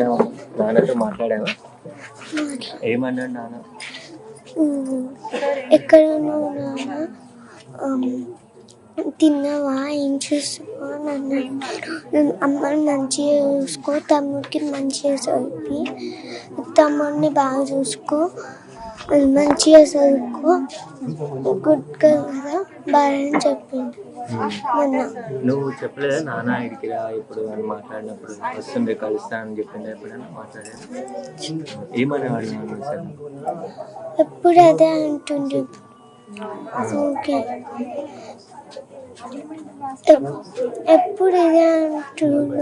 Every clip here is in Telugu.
నాన్నతో మాట్లాడావా? ఏమన్నాడు నాన్న? ఎక్కడున్నావు నాన్న, తిన్నావా, ఏం చూసుకో నన్ను అమ్మని మంచిగా చూసుకో, తమ్ముడికి మంచిగా చదివి, తమ్ముడిని బాగా చూసుకో, మంచిగా చదువుకో, గుడ్ కదా బాగా అని చెప్పింది మొన్న. నువ్వు చెప్పలేదా నాన్న ఇడికి రా ఇప్పుడు అని మాట్లాడినప్పుడు వస్తుండే కలుస్తా అని చెప్పింది? ఎప్పుడైనా మాట్లాడాను? ఏమనేవాడు నాన్న సార్? ఎప్పుడు అదే అంటుండే. ఓకే, ఎప్పుడు ఇదే అంటుండు.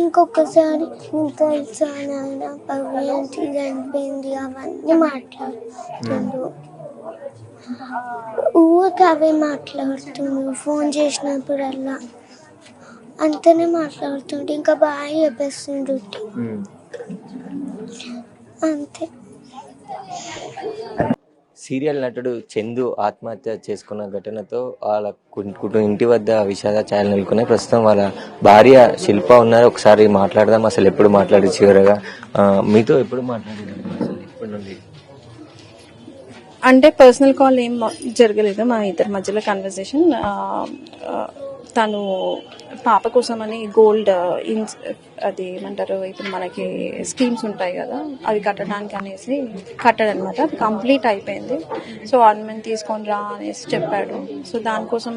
ఇంకొకసారి నీకు తెలుసా నాన్న పవి అంటే చనిపోయింది అవన్నీ మాట్లాడుతుండు. ఊరికి అవే మాట్లాడుతుండు, ఫోన్ చేసినప్పుడల్లా అంతనే మాట్లాడుతుండు, ఇంకా బాగా చెప్పేస్తుండు అంతే. సీరియల్ నటుడు చందు ఆత్మహత్య చేసుకున్న ఘటనతో వాళ్ళ ఇంటి వద్ద విషాద ఛాయలు నెలకొన్నాయి. ప్రస్తుతం వాళ్ళ భార్య శిల్ప ఉన్నారు. ఒకసారి మాట్లాడదాం. అసలు ఎప్పుడు మాట్లాడి చివరగా మీతో ఎప్పుడు మాట్లాడారు? ఇప్పటి నుండి అంటే పర్సనల్ కాల్ ఏం జరగలేదు మా ఇద్దరి మధ్యలో కన్వర్సేషన్. తను పాప కోసమని గోల్డ్ అది ఏమంటారు ఇప్పుడు మనకి స్కీమ్స్ ఉంటాయి కదా, అవి కట్టడానికి అనేసి కట్టాడనమాట. అది కంప్లీట్ అయిపోయింది. సో ఆర్నమెంట్ తీసుకొని రా అనేసి చెప్పాడు. సో దానికోసం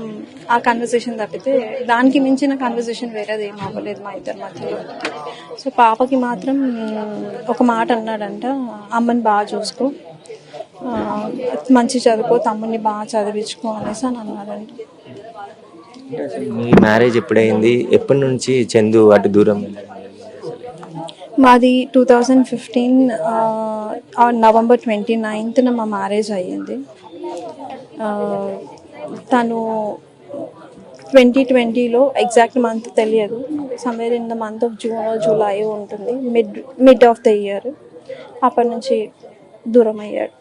ఆ కన్వర్సేషన్ తప్పితే దానికి మించిన కన్వర్సేషన్ వేరేది ఏం అవ్వలేదు మా ఇద్దరి మధ్యలో. సో పాపకి మాత్రం ఒక మాట అన్నాడంట, అమ్మని బాగా చూసుకో, మంచి చదువుకో, తమ్ముడిని బాగా చదివించుకో అనేసి అని అన్నాడంట. మీ మ్యారేజ్ ఎప్పుడైంది? ఎప్పటి నుంచి చందు అటు దూరం? మాది 2015 నవంబర్ 29న మా మ్యారేజ్ అయ్యింది. తను 2020లో ఎగ్జాక్ట్ మంత్ తెలియదు, somewhere in the month of June July ఉంటుంది, మిడ్ ఆఫ్ ద ఇయర్. అప్పటి నుంచి దూరం అయ్యాడు.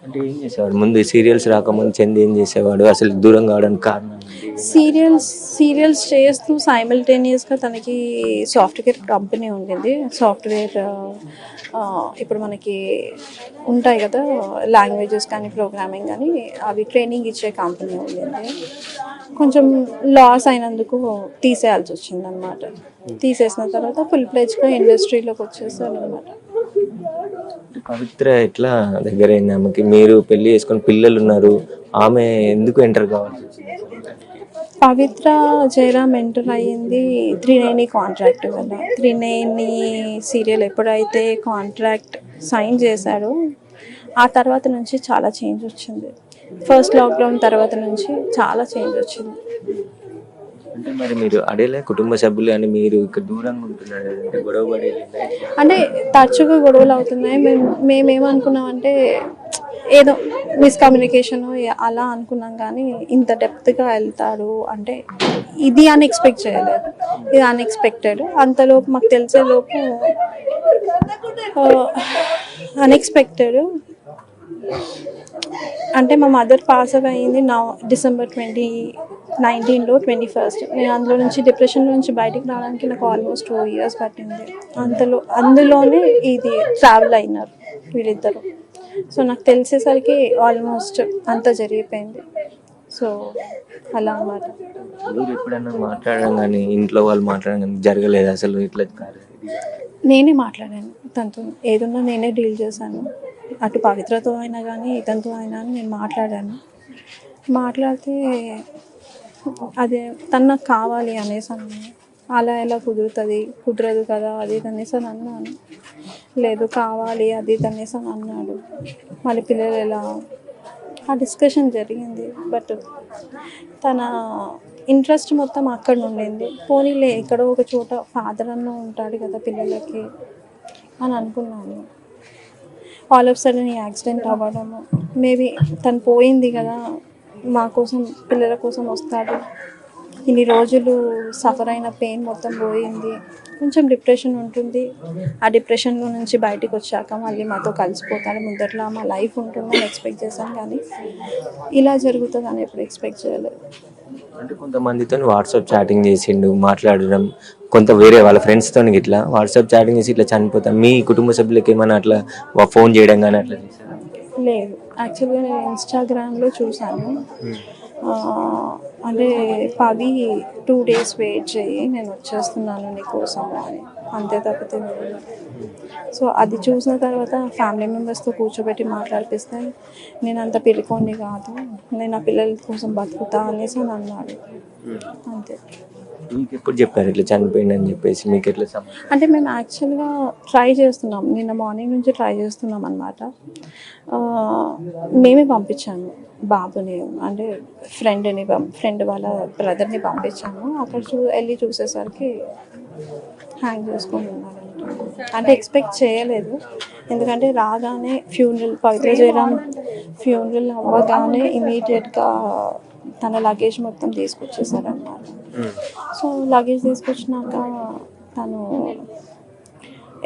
అంటే ఏం చేసేవాడు ముందు? సీరియల్స్ రాకముందు చందు ఏం చేసేవాడు? అసలు దూరం కావడానికి కారణం? సీరియల్స్ చేస్తూ సైమల్టేనియస్గా తనకి సాఫ్ట్వేర్ కంపెనీ ఉండింది. సాఫ్ట్వేర్ ఇప్పుడు మనకి ఉంటాయి కదా లాంగ్వేజెస్ కానీ ప్రోగ్రామింగ్ కానీ, అవి ట్రైనింగ్ ఇచ్చే కంపెనీ ఉండింది. కొంచెం లాస్ అయినందుకు తీసేయాల్సి వచ్చింది అనమాట. తీసేసిన తర్వాత ఫుల్ ప్లెజ్గా ఇండస్ట్రీలోకి వచ్చేసాడు అనమాట. పవిత్ర ఎట్లా దగ్గర అయింది ఆమెకి? మీరు పెళ్లి చేసుకుని పిల్లలు ఉన్నారు, ఆమె ఎందుకు ఎంటర్ కావాల్సి వచ్చింది? పవిత్ర జయరామ్ ఎంటర్ అయ్యింది త్రినేని కాంట్రాక్ట్ వల్ల. త్రినేని సీరియల్ ఎప్పుడైతే కాంట్రాక్ట్ సైన్ చేశాడో ఆ తర్వాత నుంచి చాలా చేంజ్ వచ్చింది. ఫస్ట్ లాక్డౌన్ తర్వాత నుంచి చాలా చేంజ్ వచ్చింది. అంటే మరి మీరు అడేలే కుటుంబ సభ్యులు అని మీరు ఇక్కడ దూరంగా ఉంటున్నారు అంటే గొడవ పడేది? అంటే తరచుగా గొడవలు అవుతున్నాయి. మేమేమనుకున్నామంటే ఏదో మిస్కమ్యూనికేషన్ అలా అనుకున్నాం, కానీ ఇంత డెప్త్గా వెళ్తాడు అంటే ఇది అన్ఎక్స్పెక్ట్ చేయలేదు. ఇది అన్ఎక్స్పెక్టెడ్. అంతలోపు మాకు తెలిసేలోపు అన్ఎక్స్పెక్టెడ్ అంటే మా మదర్ పాస్ అయింది డిసెంబర్ 2019లో 21st. నేను అందులో నుంచి డిప్రెషన్లో నుంచి బయటికి రావడానికి నాకు ఆల్మోస్ట్ 2 years పట్టింది. అందులోనే ఇది ట్రావెల్ అయినారు వీళ్ళిద్దరు. సో నాకు తెలిసేసరికి ఆల్మోస్ట్ అంతా జరిగిపోయింది. సో అలా అన్నమాట. ఎప్పుడైనా మాట్లాడడం కానీ ఇంట్లో వాళ్ళు మాట్లాడడం కానీ జరగలేదు అసలు? ఇట్లా నేనే మాట్లాడాను తనతో, ఏదున్నా నేనే డీల్ చేశాను. అటు పవిత్రతో అయినా కానీ ఇతనితో అయినా నేను మాట్లాడాను. మాట్లాడితే అదే తను నాకు కావాలి అనేసి అన్నాను. అలా ఎలా కుదురుతుంది, కుదరదు కదా అది అనేసి అని అన్నాను. లేదు కావాలి అది అనేసి అని అన్నాడు. మళ్ళీ పిల్లలు ఎలా, ఆ డిస్కషన్ జరిగింది. బట్ తన ఇంట్రెస్ట్ మొత్తం అక్కడ ఉండింది. పోనీలే ఎక్కడో ఒక చోట ఫాదర్ అన్న ఉంటాడు కదా పిల్లలకి అని అనుకున్నాను. ఆల్ ఆఫ్ సడన్ ఈ యాక్సిడెంట్ అవ్వడము, మేబీ తను పోయింది కదా మా కోసం పిల్లల కోసం వస్తాడు ఇన్ని రోజులు సఫర్ అయిన పెయిన్ మొత్తం పోయింది, కొంచెం డిప్రెషన్ ఉంటుంది. ఆ డిప్రెషన్లో నుంచి బయటికి వచ్చాక మళ్ళీ మాతో కలిసిపోతాడు, ముందట్లా మా లైఫ్ ఉంటుందని ఎక్స్పెక్ట్ చేశాను, కానీ ఇలా జరుగుతుందని ఎప్పుడు ఎక్స్పెక్ట్ చేయలేదు. అంటే కొంతమందితో వాట్సాప్ చాటింగ్ చేసిండు, మాట్లాడడం, కొంత వేరే వాళ్ళ ఫ్రెండ్స్తో ఇట్లా వాట్సాప్ చాటింగ్ చేసి ఇట్లా చనిపోతాం. మీ కుటుంబ సభ్యులకి ఏమైనా అట్లా ఫోన్ చేయడం కానీ అట్లా చేశారా? లేదు, యాక్చువల్గా నేను ఇన్స్టాగ్రామ్లో చూశాను. అంటే పవి 2 days వెయిట్ చేయి, నేను వచ్చేస్తున్నాను నీకోసము అని, అంతే తప్పితే లేదు. సో అది చూసిన తర్వాత ఫ్యామిలీ మెంబర్స్తో కూర్చోబెట్టి మాట్లాడిపిస్తే నేను అంత పిరికోండి కాదు, నేను నా పిల్లల కోసం బతుకుతా అనేసి అని అన్నాడు. అంతే. మీకు ఎప్పుడు చెప్పారు ఇట్లా చనిపోయింది అని చెప్పేసి? మీకు ఎట్లా అంటే మేము యాక్చువల్గా ట్రై చేస్తున్నాం, నిన్న మార్నింగ్ నుంచి ట్రై చేస్తున్నాం అనమాట. మేమే పంపించాము బాబుని, అంటే ఫ్రెండ్ వాళ్ళ బ్రదర్ని పంపించాము. అక్కడ వెళ్ళి చూసేసరికి హ్యాంగ్ చేసుకొని ఉన్నారు. అంటే ఎక్స్పెక్ట్ చేయలేదు, ఎందుకంటే రాగానే పవిత్ర జయరామ్ ఫ్యూనరల్ అవ్వగానే ఇమీడియట్గా తన లగేజ్ మొత్తం తీసుకొచ్చేసారన్నమాట. సో లగేజ్ తీసుకొచ్చినాక తను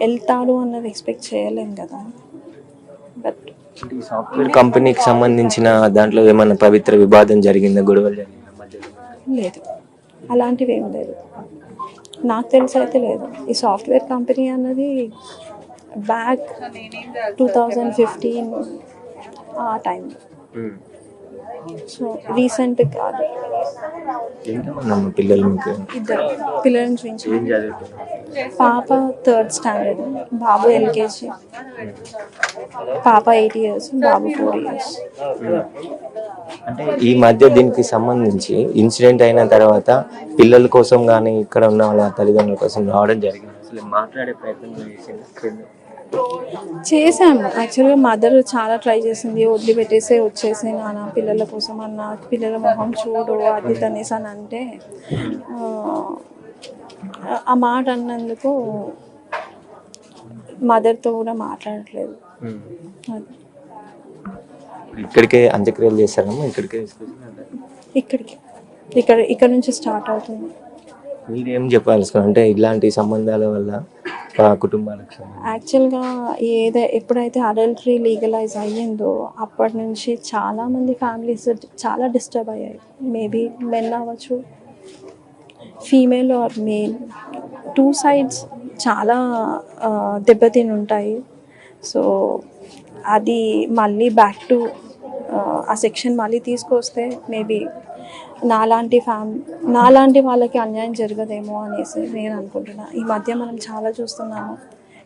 వెళ్తాడు అన్నది ఎక్స్పెక్ట్ చేయలేం కదా. బట్ ఈ సాఫ్ట్వేర్ కంపెనీకి సంబంధించిన దాంట్లో ఏమైనా పవిత్ర వివాదం జరిగిందా, గొడవలు జరిగిందా మధ్యలో? లేదు, అలాంటివి ఏం లేదు, నాకు తెలిసి అయితే లేదు. ఈ సాఫ్ట్వేర్ కంపెనీ అన్నది బ్యాక్ 2015 ఆ టైంలో, సో రీసెంట్ కాదు. ఎంతమంది పిల్లలు మీకు? ఇద్దరు పిల్లలను చూపించాను. పాప 3rd standard, బాబు LKG. పాప 8 years, బాబు 4 years. అంటే ఈ మధ్య దీనికి సంబంధించి ఇన్సిడెంట్ అయిన తర్వాత పిల్లల కోసం కానీ ఇక్కడ ఉన్న వాళ్ళ తల్లిదండ్రుల కోసం రావడం జరిగింది, అసలు మాట్లాడే ప్రయత్నం చేశాము. యాక్చువల్గా మదర్ చాలా ట్రై చేసింది, వదిలిపెట్టేసే వచ్చేసి నాన్న పిల్లల కోసం అన్న, పిల్లల మొహం చూడు అది తనేసి అని అంటే, ఆ మాట అన్నందుకు మదర్తో కూడా మాట్లాడట్లేదు. ఇక్కడికే అంత్యక్రియలు చేస్తారమ్మా? ఇక్కడ నుంచి స్టార్ట్ అవుతుంది. మీరేం చెప్పాల్సిన అంటే ఇలాంటి సంబంధాల వల్ల కుటుంబాలకు? యాక్చువల్గా ఎప్పుడైతే అడల్టరీ లీగలైజ్ అయ్యిందో అప్పటి నుంచి చాలామంది ఫ్యామిలీస్ చాలా డిస్టర్బ్ అయ్యాయి. మేబీ మెన్ అవ్వచ్చు, ఫీమేల్ ఆర్ మేల్, 2 sides చాలా దెబ్బతిని ఉంటాయి. సో అది మళ్ళీ బ్యాక్ టు ఆ సెక్షన్ మళ్ళీ తీసుకొస్తే మేబీ నాలాంటి వాళ్ళకి అన్యాయం జరగదేమో అనేసి నేను అనుకుంటున్నాను. ఈ మధ్య మనం చాలా చూస్తున్నాము.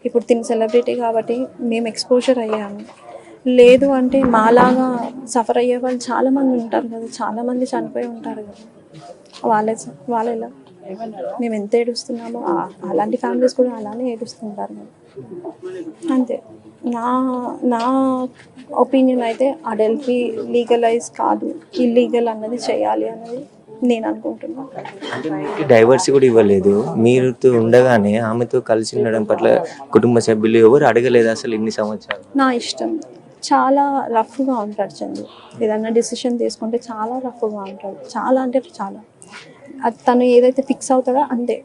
ఇప్పుడు తిని సెలబ్రిటీ కాబట్టి మేము ఎక్స్పోజర్ అయ్యాము. లేదు అంటే మాలాగా సఫర్ అయ్యే వాళ్ళు చాలామంది ఉంటారు కదా, చాలామంది చనిపోయి ఉంటారు కదా, వాళ్ళెలా మేము ఎంత ఏడుస్తున్నామో అలాంటి ఫ్యామిలీస్ కూడా అలానే ఏడుస్తుంటారు కదా. అంతే. నా ఒపీనియన్ అయితే అడల్టరీ లీగలైజ్ కాదు, ఇల్లీగల్ అన్నది చేయాలి అన్నది నేను అనుకుంటున్నాను. అంటే మీకు డైవర్స్ కూడా ఇవ్వలేదు, మీరు ఉండగానే ఆమెతో కలిసి ఉండడం పట్ల కుటుంబ సభ్యులు ఎవరు అడగలేదు అసలు ఇన్ని సంవత్సరాలు? నా ఇష్టం. చాలా రఫ్గా ఉంటాడు చందు, ఏదన్నా డిసిషన్ తీసుకుంటే చాలా రఫ్గా ఉంటాడు, చాలా అంటే చాలా. అది తను ఏదైతే ఫిక్స్ అవుతాడో అంతే,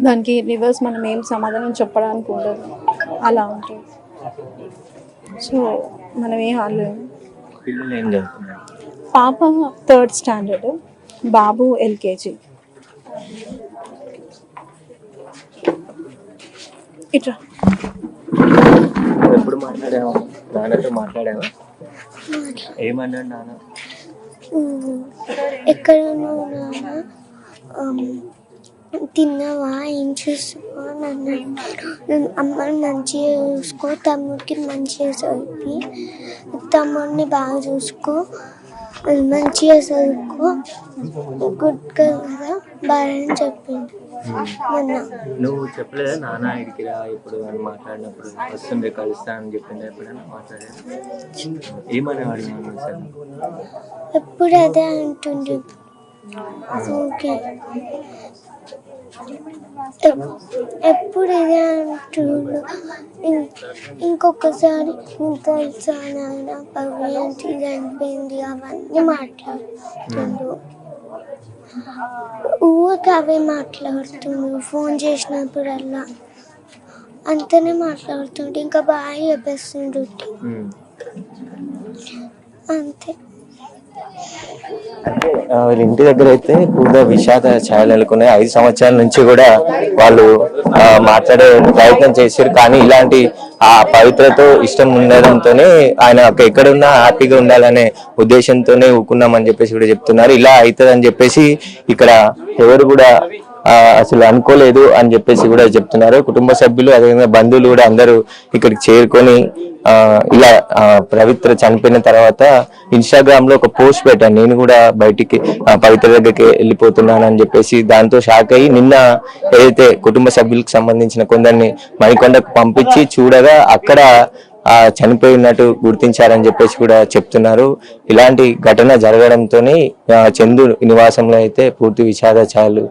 దానికి రివర్స్ మనం ఏం సమాధానం చెప్పడానికి ఉండదు, అలా ఉంటుంది. సో మనం ఏం అనలేము. పిల్లలు ఏం చదువుతున్నారు? పాప 3rd standard, బాబు LKG. ఇట్లా ఎప్పుడు మాట్లాడావా నాన్నతో? మాట్లాడావా? ఏమన్నాడు నాన్న? ఎక్కడ నాన్న, తిన్నావా, ఏం చూసుకో అని అన్నాడు. అమ్మని మంచిగా చూసుకో, తమ్ముడికి మంచిగా చదివి, తమ్ముడిని బాగా చూసుకో, మంచిగా చదువుకో, గుడ్గా కదా బాగా అని చెప్పిండు మొన్న. నువ్వు చెప్పలేదా నాన్న ఇడికి రా ఇప్పుడు అని మాట్లాడినప్పుడు? వస్తుండే కలుస్తా అని చెప్పింది ఎప్పుడైనా మాట్లాడా? ఏమనేవాడు నాన్న సార్? ఎప్పుడు అదే అంటుండే. ఓకే, ఎప్పుడు ఇదే అంటుండు. ఇంకొకసారి తెలుసా నాన్న పవి అంటే చనిపోయింది అవన్నీ మాట్లాడుతుండు. ఊరికి అవే మాట్లాడుతుండ్రు, ఫోన్ చేసినప్పుడల్లా అంతనే మాట్లాడుతుంటే ఇంకా బాగా చెప్పేస్తుండ్రు అంతే. అంటే వీళ్ళ ఇంటి దగ్గర అయితే పూర్తిగా విషాద ఛాయలు నెలకొన్నాయి. 5 సంవత్సరాల నుంచి కూడా వాళ్ళు మాట్లాడే ప్రయత్నం చేశారు, కానీ ఇలాంటి ఆ పవిత్రతో ఇష్టం ఉండడంతోనే ఆయన ఎక్కడున్నా హ్యాపీగా ఉండాలనే ఉద్దేశంతోనే ఊకున్నామని చెప్పేసి కూడా చెప్తున్నారు. ఇలా అవుతుందని చెప్పేసి ఇక్కడ ఎవరు కూడా అసలు అనుకోలేదు అని చెప్పేసి కూడా చెప్తున్నారు. కుటుంబ సభ్యులు అదేవిధంగా బంధువులు కూడా అందరూ ఇక్కడికి చేరుకొని ఇలా పవిత్ర చనిపోయిన తర్వాత ఇన్స్టాగ్రామ్ లో ఒక పోస్ట్ పెట్టాను, నేను కూడా బయటికి పవిత్ర దగ్గరికి వెళ్ళిపోతున్నాను అని చెప్పేసి. దాంతో షాక్ అయ్యి నిన్న ఏదైతే కుటుంబ సభ్యులకు సంబంధించిన కొందరిని మణికొండకు పంపించి చూడగా అక్కడ చనిపోయినట్టు గుర్తించారని చెప్పేసి కూడా చెప్తున్నారు. ఇలాంటి ఘటన జరగడంతో చందు నివాసంలో అయితే పూర్తి విషాద ఛాయలు